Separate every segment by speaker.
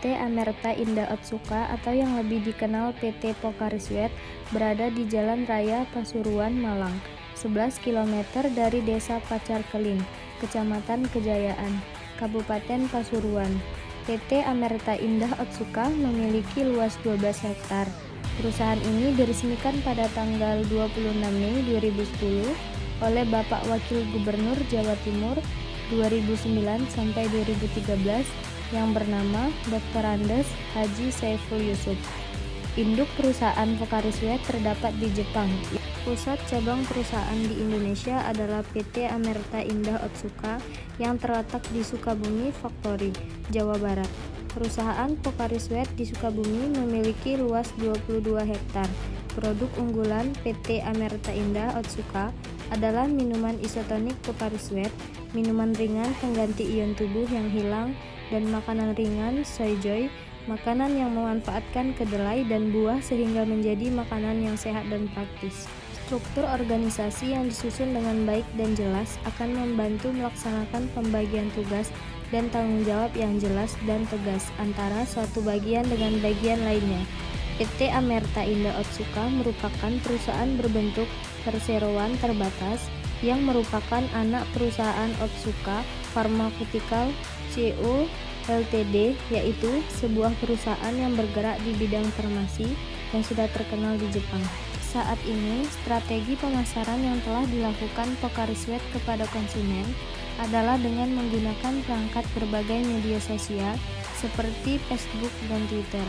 Speaker 1: PT Amerta Indah Otsuka atau yang lebih dikenal PT Pocari Sweat berada di Jalan Raya Pasuruan, Malang, 11 km dari Desa Pacar Keling, Kecamatan Kejayaan, Kabupaten Pasuruan. PT Amerta Indah Otsuka memiliki luas 12 hektar. Perusahaan ini diresmikan pada tanggal 26 Mei 2010 oleh Bapak Wakil Gubernur Jawa Timur 2009 sampai 2013 yang bernama Dr. Andes Haji Saiful Yusuf. Induk perusahaan Pocari Sweat terdapat di Jepang. Pusat cabang perusahaan di Indonesia adalah PT Amerta Indah Otsuka yang terletak di Sukabumi Factory, Jawa Barat. Perusahaan Pocari Sweat di Sukabumi memiliki luas 22 hektar. Produk unggulan PT Amerta Indah Otsuka adalah minuman isotonik Pocari Sweat, minuman ringan pengganti ion tubuh yang hilang, dan makanan ringan Soy Joy, makanan yang memanfaatkan kedelai dan buah sehingga menjadi makanan yang sehat dan praktis. Struktur organisasi yang disusun dengan baik dan jelas akan membantu melaksanakan pembagian tugas dan tanggung jawab yang jelas dan tegas antara suatu bagian dengan bagian lainnya. PT Amerta Indah Otsuka merupakan perusahaan berbentuk perseroan terbatas yang merupakan anak perusahaan Otsuka Pharmaceutical Co. Ltd, yaitu sebuah perusahaan yang bergerak di bidang farmasi yang sudah terkenal di Jepang. Saat ini, strategi pemasaran yang telah dilakukan Pocari Sweat kepada konsumen adalah dengan menggunakan perangkat berbagai media sosial seperti Facebook dan Twitter.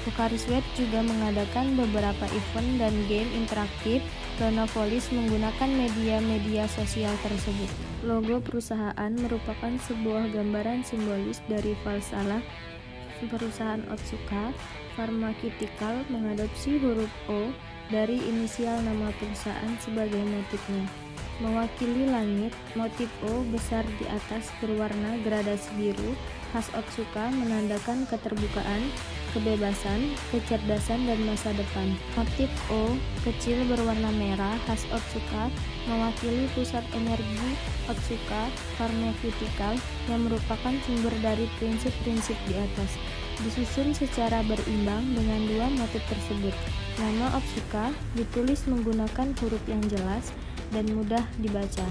Speaker 1: Pocari Sweat juga mengadakan beberapa event dan game interaktif Lonopolis menggunakan media-media sosial tersebut. Logo perusahaan merupakan sebuah gambaran simbolis dari falsalah perusahaan Otsuka Pharmaceutical mengadopsi huruf O dari inisial nama perusahaan sebagai motifnya. Mewakili langit, motif O besar di atas berwarna gradasi biru khas Otsuka menandakan keterbukaan, kebebasan, kecerdasan, dan masa depan. Motif O kecil berwarna merah khas Otsuka mewakili pusat energi Otsuka Pharmaceutical yang merupakan sumber dari prinsip-prinsip di atas. Disusun secara berimbang dengan dua motif tersebut. Nama Otsuka ditulis menggunakan huruf yang jelas dan mudah dibaca.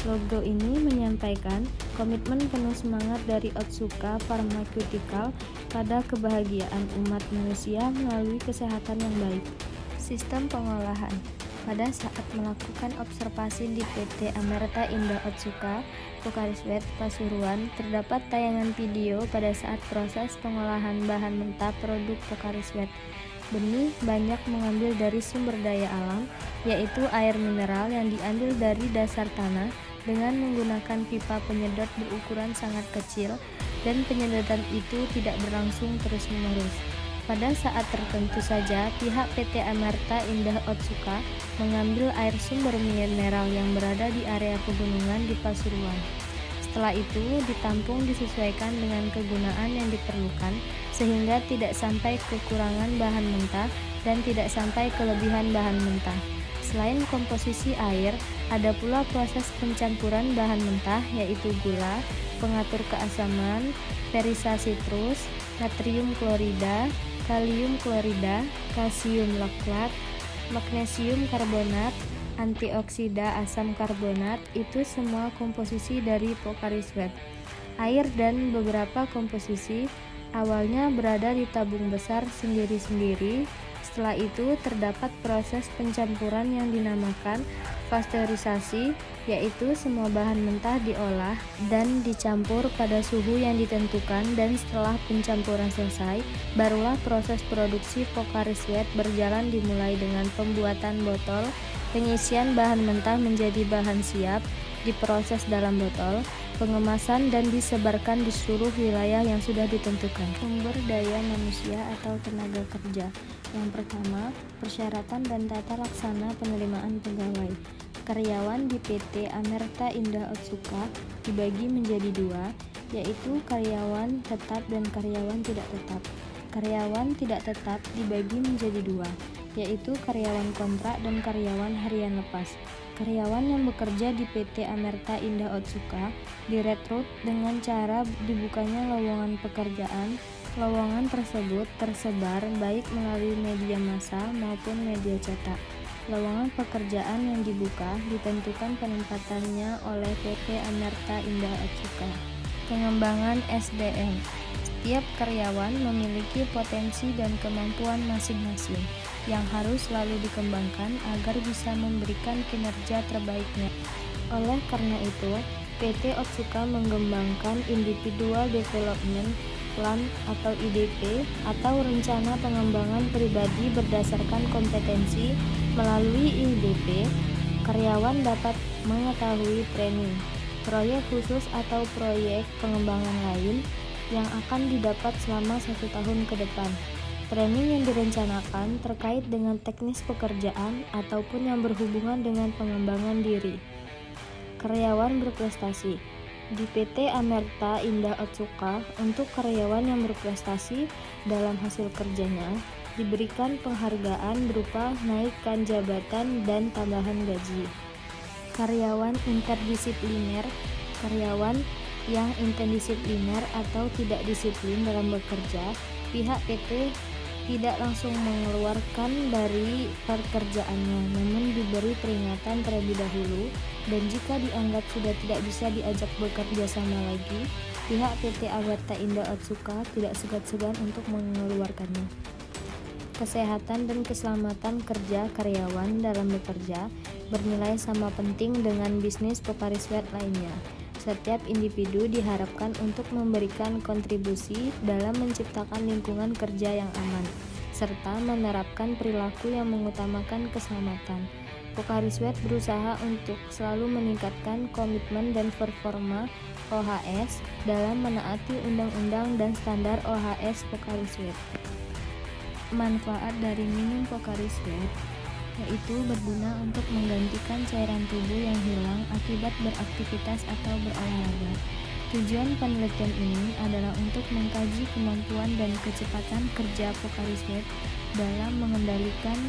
Speaker 1: Logo ini menyampaikan komitmen penuh semangat dari Otsuka Pharmaceutical pada kebahagiaan umat manusia melalui kesehatan yang baik. Sistem pengolahan. Pada saat melakukan observasi di PT Amerta Indah Otsuka Pocari Sweat Pasuruan, terdapat tayangan video pada saat proses pengolahan bahan mentah produk Pocari Sweat. Benih banyak mengambil dari sumber daya alam, yaitu air mineral yang diambil dari dasar tanah dengan menggunakan pipa penyedot berukuran sangat kecil, dan penyedotan itu tidak berlangsung terus-menerus. Pada saat tertentu saja, pihak PT Amerta Indah Otsuka mengambil air sumber mineral yang berada di area pegunungan di Pasuruan. Setelah itu ditampung disesuaikan dengan kegunaan yang diperlukan sehingga tidak sampai kekurangan bahan mentah dan tidak sampai kelebihan bahan mentah. Selain komposisi air, ada pula proses pencampuran bahan mentah yaitu gula, pengatur keasaman, perisa sitrus, natrium klorida, kalium klorida, kalsium laktat, magnesium karbonat, antioksida asam karbonat, itu semua komposisi dari Pocari Sweat. Air dan beberapa komposisi awalnya berada di tabung besar sendiri-sendiri. Setelah itu terdapat proses pencampuran yang dinamakan pasteurisasi, yaitu semua bahan mentah diolah dan dicampur pada suhu yang ditentukan, dan setelah pencampuran selesai, barulah proses produksi Pocari Sweat berjalan dimulai dengan pembuatan botol, pengisian bahan mentah menjadi bahan siap, diproses dalam botol, pengemasan, dan disebarkan di seluruh wilayah yang sudah ditentukan. Sumber daya manusia atau tenaga kerja. Yang pertama, persyaratan dan tata laksana penerimaan pegawai. Karyawan di PT Amerta Indah Otsuka dibagi menjadi dua, yaitu karyawan tetap dan karyawan tidak tetap. Karyawan tidak tetap dibagi menjadi dua, yaitu karyawan kontrak dan karyawan harian lepas. Karyawan yang bekerja di PT Amerta Indah Otsuka direkrut dengan cara dibukanya lowongan pekerjaan Lowongan tersebut tersebar baik melalui media massa maupun media cetak. Lowongan pekerjaan yang dibuka ditentukan penempatannya oleh PT Amerta Indah Otsuka. Pengembangan SDM. Setiap karyawan memiliki potensi dan kemampuan masing-masing yang harus selalu dikembangkan agar bisa memberikan kinerja terbaiknya. Oleh karena itu, PT Otsuka mengembangkan Individual Development Plan atau IDP atau rencana pengembangan pribadi berdasarkan kompetensi. Melalui IDP, karyawan dapat mengetahui training, proyek khusus atau proyek pengembangan lain yang akan didapat selama 1 tahun ke depan. Training yang direncanakan terkait dengan teknis pekerjaan ataupun yang berhubungan dengan pengembangan diri. Karyawan berprestasi. Di PT Amerta Indah Otsuka, untuk karyawan yang berprestasi dalam hasil kerjanya, diberikan penghargaan berupa naikkan jabatan dan tambahan gaji. Karyawan interdisipliner. Karyawan yang interdisipliner atau tidak disiplin dalam bekerja, pihak PT tidak langsung mengeluarkan dari pekerjaannya, namun diberi peringatan terlebih dahulu, dan jika dianggap sudah tidak bisa diajak bekerja sama lagi, pihak PT Amerta Indah Otsuka tidak segan-segan untuk mengeluarkannya. Kesehatan dan keselamatan kerja karyawan dalam bekerja bernilai sama penting dengan bisnis Pocari Sweat lainnya. Setiap individu diharapkan untuk memberikan kontribusi dalam menciptakan lingkungan kerja yang aman, serta menerapkan perilaku yang mengutamakan keselamatan. Pocari Sweat berusaha untuk selalu meningkatkan komitmen dan performa OHS dalam menaati undang-undang dan standar OHS Pocari Sweat. Manfaat dari minum Pocari Sweat yaitu berguna untuk menggantikan cairan tubuh yang hilang akibat beraktivitas atau berolahraga. Tujuan penelitian ini adalah untuk mengkaji kemampuan dan kecepatan kerja Pocari Sweat dalam mengendalikan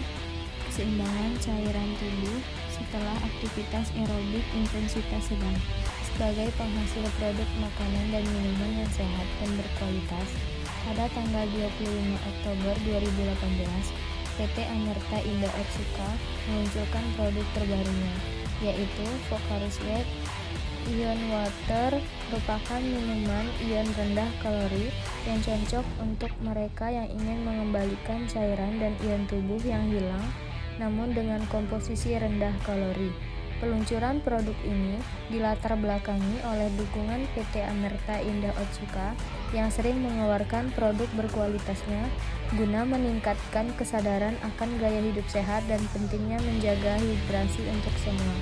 Speaker 1: keseimbangan cairan tubuh setelah aktivitas aerobik intensitas sedang. Sebagai penghasil produk makanan dan minuman yang sehat dan berkualitas, pada tanggal 25 Oktober 2018, PT Amerta Indah Otsuka meluncurkan produk terbarunya, yaitu Pocari Sweat Ion Water, merupakan minuman ion rendah kalori yang cocok untuk mereka yang ingin mengembalikan cairan dan ion tubuh yang hilang, namun dengan komposisi rendah kalori. Peluncuran produk ini dilatar belakangi oleh dukungan PT Amerta Indah Otsuka yang sering mengeluarkan produk berkualitasnya guna meningkatkan kesadaran akan gaya hidup sehat dan pentingnya menjaga hidrasi untuk semua.